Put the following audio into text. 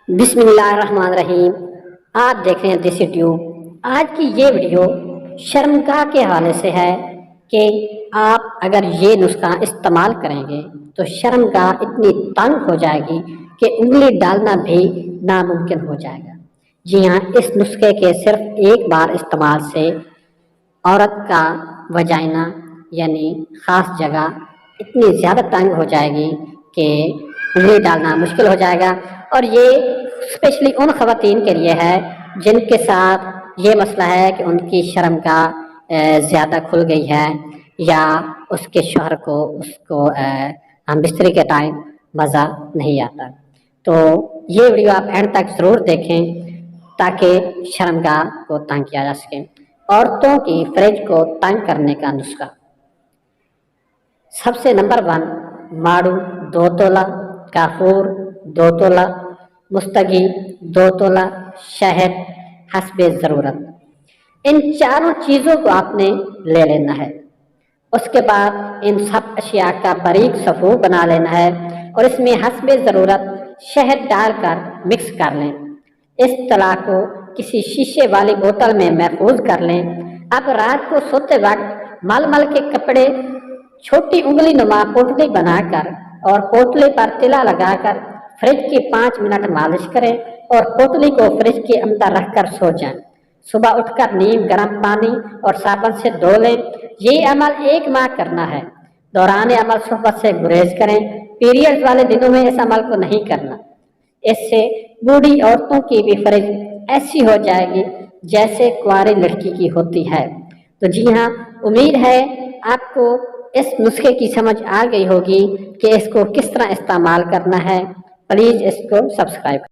بسم اللہ الرحمن الرحیم۔ آپ دیکھ رہے ہیں دیسی ٹیوب۔ آج کی یہ ویڈیو شرمگاہ کے حوالے سے ہے کہ آپ اگر یہ نسخہ استعمال کریں گے تو شرمگاہ اتنی تنگ ہو جائے گی کہ انگلی ڈالنا بھی ناممکن ہو جائے گا۔ جی ہاں، اس نسخے کے صرف ایک بار استعمال سے عورت کا وجائنا یعنی خاص جگہ اتنی زیادہ تنگ ہو جائے گی کہ انگلی ڈالنا مشکل ہو جائے گا، اور یہ اسپیشلی ان خواتین کے لیے ہے جن کے ساتھ یہ مسئلہ ہے کہ ان کی شرمگاہ زیادہ کھل گئی ہے، یا اس کے شوہر کو ہم بستری کے ٹائم مزہ نہیں آتا۔ تو یہ ویڈیو آپ اینڈ تک ضرور دیکھیں تاکہ شرمگاہ کو تنگ کیا جا سکے۔ عورتوں کی فریج کو تنگ کرنے کا نسخہ۔ سب سے نمبر 1، ماڑو 2 تولہ، کافور 2 تولہ، مستگی 2 تولہ، شہد حسب ضرورت۔ ان چاروں چیزوں کو آپ نے لے لینا ہے۔ اس کے بعد ان سب اشیاء کا باریک صفو بنا لینا ہے، اور اس میں حسب ضرورت شہد ڈال کر مکس کر لیں۔ اس طلاء کو کسی شیشے والی بوتل میں محفوظ کر لیں۔ اب رات کو سوتے وقت مل مل کے کپڑے چھوٹی انگلی نما پوٹلی بنا کر اور پوٹلی پر تلا لگا کر فریج کی 5 منٹ مالش کریں، اور پوٹلی کو فریج کے اندر رکھ کر سو جائیں۔ صبح اٹھ کر نیم گرم پانی اور صابن سے دھو لیں۔ یہ عمل 1 ماہ کرنا ہے۔ دوران عمل صحبت سے گریز کریں۔ پیریڈز والے دنوں میں اس عمل کو نہیں کرنا۔ اس سے بوڑھی عورتوں کی بھی فریج ایسی ہو جائے گی جیسے کنواری لڑکی کی ہوتی ہے۔ تو جی ہاں، امید ہے آپ کو اس نسخے کی سمجھ آ گئی ہوگی کہ اس کو کس طرح استعمال کرنا ہے۔ پلیز اس کو سبسکرائب